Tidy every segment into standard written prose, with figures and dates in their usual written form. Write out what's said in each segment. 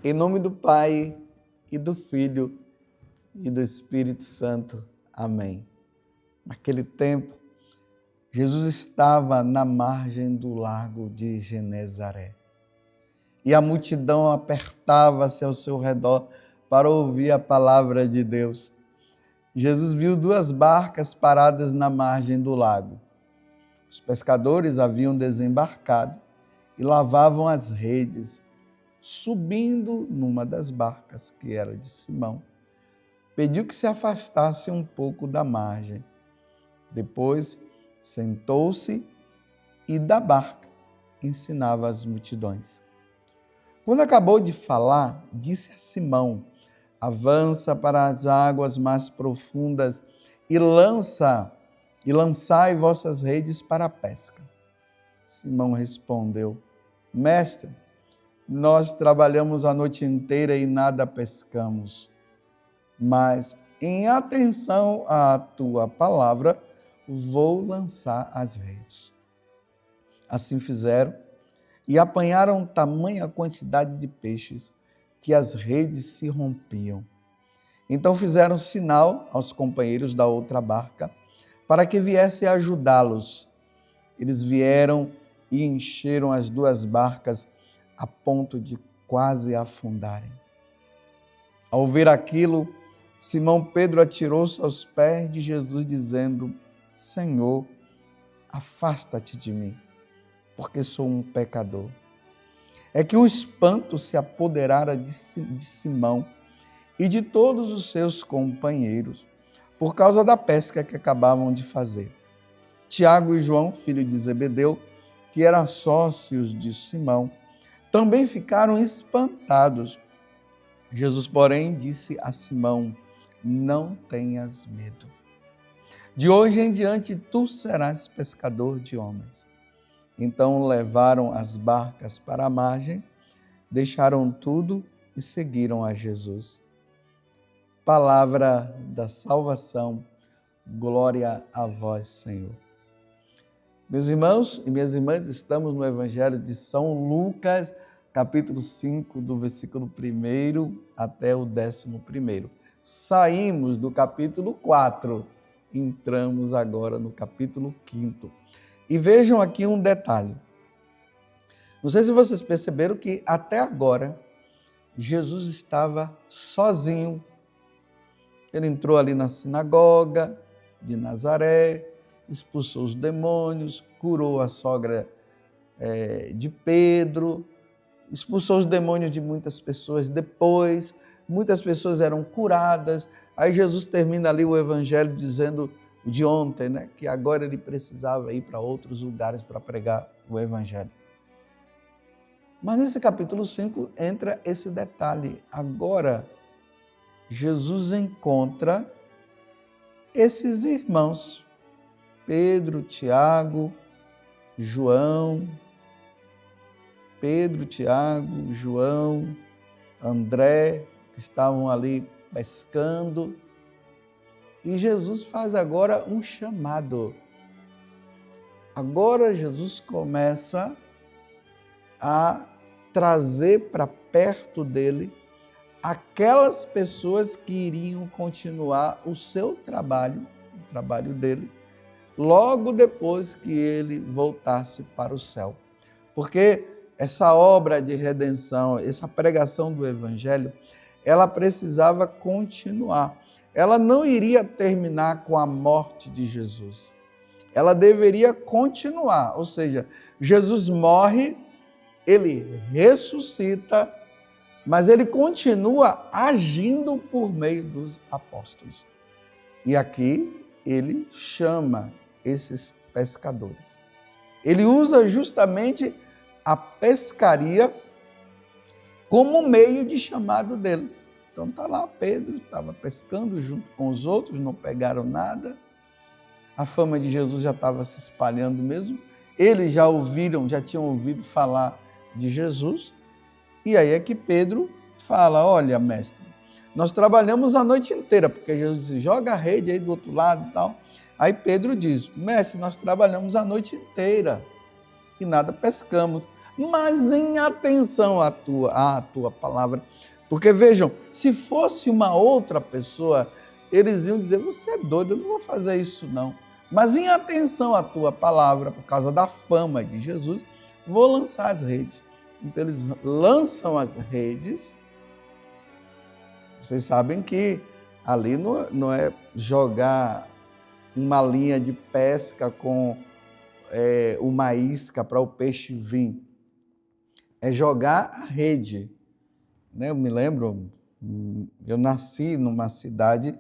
Em nome do Pai, e do Filho, e do Espírito Santo. Amém. Naquele tempo, Jesus estava na margem do lago de Genezaré. E a multidão apertava-se ao seu redor para ouvir a palavra de Deus. Jesus viu 2 barcas paradas na margem do lago. Os pescadores haviam desembarcado e lavavam as redes. Subindo numa das barcas, que era de Simão, pediu que se afastasse um pouco da margem. Depois, sentou-se e da barca ensinava as multidões. Quando acabou de falar, disse a Simão: avança para as águas mais profundas e lançai vossas redes para a pesca. Simão respondeu: Mestre, nós trabalhamos a noite inteira e nada pescamos, mas em atenção à tua palavra, vou lançar as redes. Assim fizeram e apanharam tamanha quantidade de peixes que as redes se rompiam. Então fizeram sinal aos companheiros da outra barca para que viessem ajudá-los. Eles vieram e encheram as 2 barcas a ponto de quase afundarem. Ao ver aquilo, Simão Pedro atirou-se aos pés de Jesus, dizendo: Senhor, afasta-te de mim, porque sou um pecador. É que o espanto se apoderara de Simão e de todos os seus companheiros, por causa da pesca que acabavam de fazer. Tiago e João, filho de Zebedeu, que eram sócios de Simão, também ficaram espantados. Jesus, porém, disse a Simão: não tenhas medo. De hoje em diante tu serás pescador de homens. Então levaram as barcas para a margem, deixaram tudo e seguiram a Jesus. Palavra da salvação, glória a vós, Senhor. Meus irmãos e minhas irmãs, estamos no Evangelho de São Lucas, capítulo 5, do versículo 1 até o 11º. Saímos do capítulo 4, entramos agora no capítulo 5. E vejam aqui um detalhe. Não sei se vocês perceberam que até agora Jesus estava sozinho. Ele entrou ali na sinagoga de Nazaré, expulsou os demônios, curou a sogra de Pedro, expulsou os demônios de muitas pessoas depois, muitas pessoas eram curadas. Aí Jesus termina ali o evangelho dizendo, de ontem, né, que agora ele precisava ir para outros lugares para pregar o evangelho. Mas nesse capítulo 5 entra esse detalhe. Agora, Jesus encontra esses irmãos, Pedro, Tiago, João, André, que estavam ali pescando. E Jesus faz agora um chamado. Agora Jesus começa a trazer para perto dele aquelas pessoas que iriam continuar o seu trabalho, o trabalho dele, logo depois que ele voltasse para o céu. Porque essa obra de redenção, essa pregação do evangelho, ela precisava continuar. Ela não iria terminar com a morte de Jesus. Ela deveria continuar, ou seja, Jesus morre, ele ressuscita, mas ele continua agindo por meio dos apóstolos. E aqui ele chama esses pescadores. Ele usa justamente a pescaria como meio de chamado deles. Então está lá Pedro, estava pescando junto com os outros, não pegaram nada. A fama de Jesus já estava se espalhando mesmo. Eles já tinham ouvido falar de Jesus. E aí é que Pedro fala, olha, mestre, nós trabalhamos a noite inteira, porque Jesus disse, joga a rede aí do outro lado e tal. Aí Pedro diz, mestre, nós trabalhamos a noite inteira e nada pescamos, mas em atenção à tua palavra. Porque vejam, se fosse uma outra pessoa, eles iam dizer, você é doido, eu não vou fazer isso não. Mas em atenção à tua palavra, por causa da fama de Jesus, vou lançar as redes. Então eles lançam as redes. Vocês sabem que ali não é jogar uma linha de pesca com uma isca para o peixe vir. É jogar a rede. Eu me lembro, eu nasci numa cidade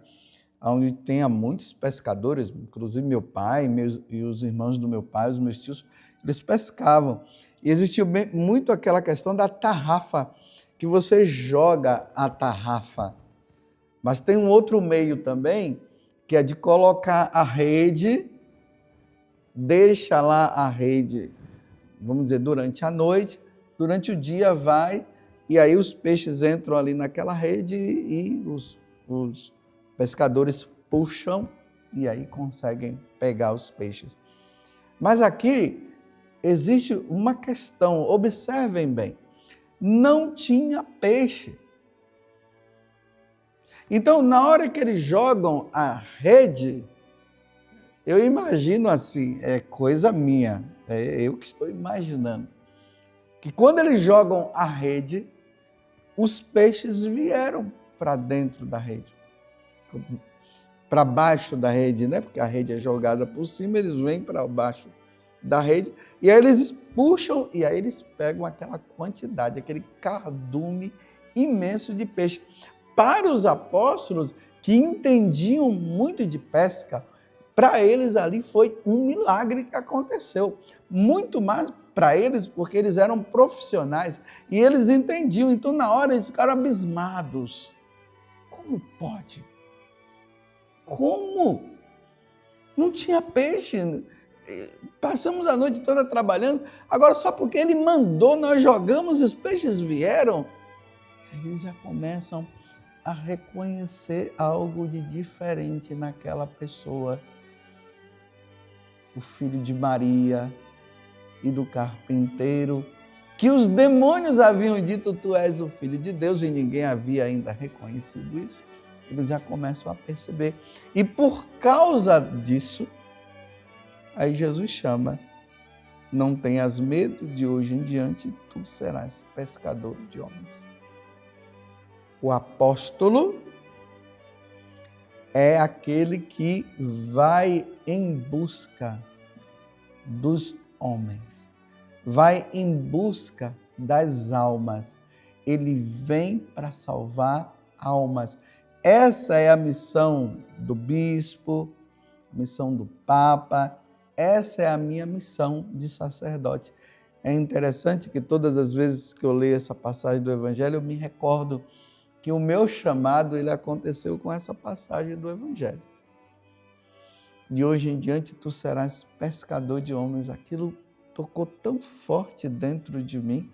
onde tinha muitos pescadores, inclusive meu pai e os irmãos do meu pai, os meus tios, eles pescavam. E existia muito aquela questão da tarrafa, que você joga a tarrafa. Mas tem um outro meio também, que é de colocar a rede, deixa lá a rede, vamos dizer, durante a noite, durante o dia vai, e aí os peixes entram ali naquela rede e os pescadores puxam e aí conseguem pegar os peixes. Mas aqui existe uma questão, observem bem, não tinha peixe. Então, na hora que eles jogam a rede, eu imagino assim, é coisa minha, é eu que estou imaginando, que quando eles jogam a rede, os peixes vieram para dentro da rede, para baixo da rede, né? Porque a rede é jogada por cima, eles vêm para baixo da rede, e aí eles puxam, e aí eles pegam aquela quantidade, aquele cardume imenso de peixe. Para os apóstolos, que entendiam muito de pesca, para eles ali foi um milagre que aconteceu. Muito mais para eles, porque eles eram profissionais e eles entendiam. Então, na hora, eles ficaram abismados. Como pode? Como? Não tinha peixe. Passamos a noite toda trabalhando. Agora, só porque ele mandou, nós jogamos e os peixes vieram. Eles já começam a reconhecer algo de diferente naquela pessoa. O filho de Maria e do carpinteiro, que os demônios haviam dito, tu és o Filho de Deus, e ninguém havia ainda reconhecido isso. Eles já começam a perceber. E por causa disso, aí Jesus chama, não tenhas medo, de hoje em diante tu serás pescador de homens. O apóstolo é aquele que vai em busca dos homens, vai em busca das almas. Ele vem para salvar almas. Essa é a missão do bispo, a missão do papa, essa é a minha missão de sacerdote. É interessante que todas as vezes que eu leio essa passagem do Evangelho, eu me recordo que o meu chamado ele aconteceu com essa passagem do Evangelho. De hoje em diante tu serás pescador de homens. Aquilo tocou tão forte dentro de mim.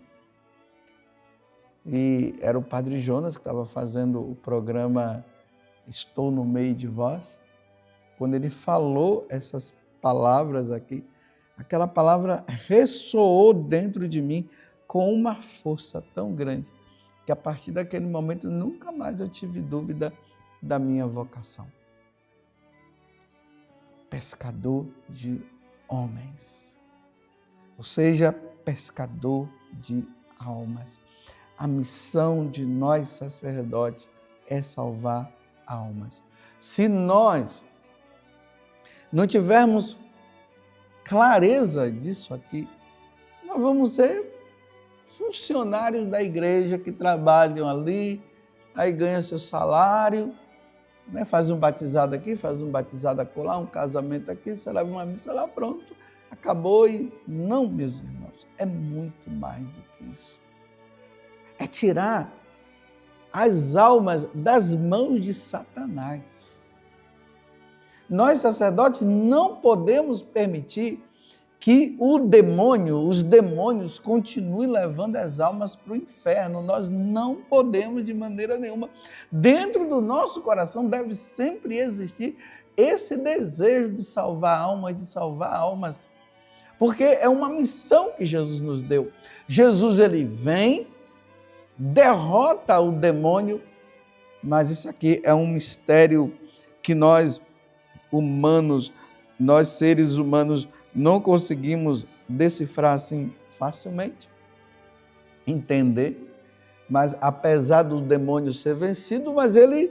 E era o Padre Jonas que estava fazendo o programa Estou no Meio de Vós. Quando ele falou essas palavras aqui, aquela palavra ressoou dentro de mim com uma força tão grande que a partir daquele momento nunca mais eu tive dúvida da minha vocação. Pescador de homens, ou seja, pescador de almas. A missão de nós sacerdotes é salvar almas. Se nós não tivermos clareza disso aqui, nós vamos ser funcionários da igreja que trabalham ali, aí ganha seu salário, né? Faz um batizado aqui, faz um batizado acolá, um casamento aqui, celebra uma missa lá, pronto, acabou. E não, meus irmãos, é muito mais do que isso. É tirar as almas das mãos de Satanás. Nós, sacerdotes, não podemos permitir que os demônios continuem levando as almas para o inferno. Nós não podemos de maneira nenhuma. Dentro do nosso coração deve sempre existir esse desejo de salvar almas, porque é uma missão que Jesus nos deu. Jesus, ele vem, derrota o demônio, mas isso aqui é um mistério que nós seres humanos, não conseguimos decifrar assim facilmente, entender, mas apesar do demônio ser vencido, mas ele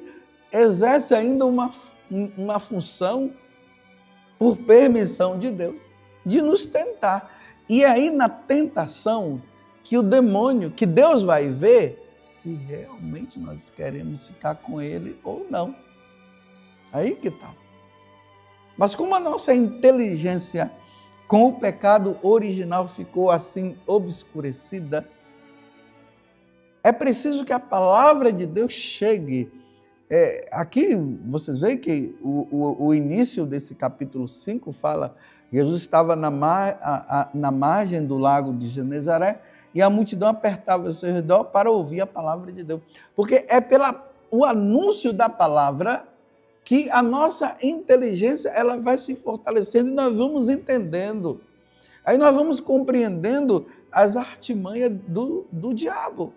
exerce ainda uma função por permissão de Deus, de nos tentar. E aí na tentação que o demônio, que Deus vai ver se realmente nós queremos ficar com ele ou não. Aí que está. Mas como a nossa inteligência com o pecado original ficou assim obscurecida, é preciso que a palavra de Deus chegue. Aqui vocês veem que o início desse capítulo 5 fala, Jesus estava na margem do lago de Genezaré e a multidão apertava o seu redor para ouvir a palavra de Deus. Porque é o anúncio da palavra que a nossa inteligência ela vai se fortalecendo e nós vamos entendendo. Aí nós vamos compreendendo as artimanhas do diabo.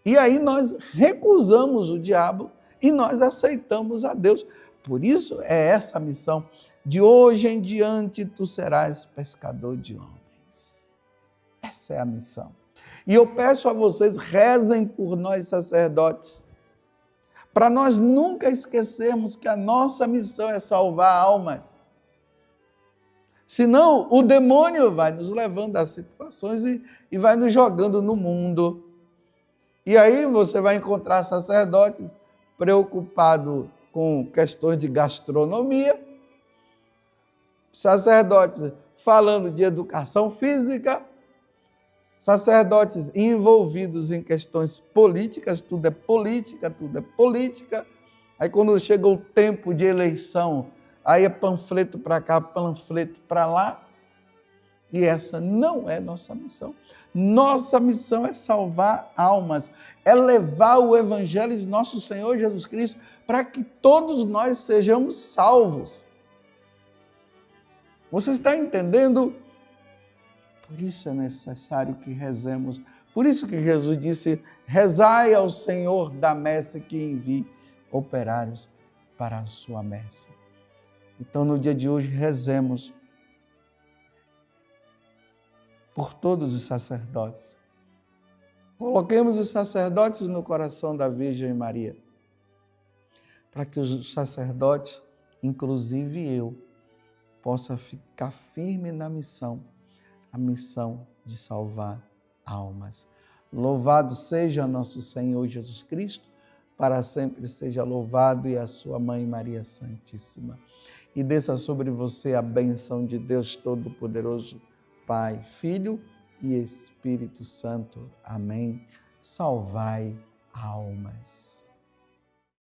E aí nós recusamos o diabo e nós aceitamos a Deus. Por isso é essa a missão. De hoje em diante tu serás pescador de homens. Essa é a missão. E eu peço a vocês, rezem por nós sacerdotes, para nós nunca esquecermos que a nossa missão é salvar almas. Senão, o demônio vai nos levando a situações e vai nos jogando no mundo. E aí você vai encontrar sacerdotes preocupados com questões de gastronomia, sacerdotes falando de educação física, sacerdotes envolvidos em questões políticas, tudo é política. Aí quando chega o tempo de eleição, aí é panfleto para cá, panfleto para lá. E essa não é nossa missão. Nossa missão é salvar almas, é levar o evangelho de nosso Senhor Jesus Cristo para que todos nós sejamos salvos. Você está entendendo? Por isso é necessário que rezemos. Por isso que Jesus disse, rezai ao Senhor da messe que envie operários para a sua messe. Então, no dia de hoje, rezemos por todos os sacerdotes. Coloquemos os sacerdotes no coração da Virgem Maria, para que os sacerdotes, inclusive eu, possa ficar firme na missão, a missão de salvar almas. Louvado seja nosso Senhor Jesus Cristo, para sempre seja louvado, e a sua Mãe Maria Santíssima. E desça sobre você a bênção de Deus Todo-Poderoso, Pai, Filho e Espírito Santo. Amém. Salvai almas.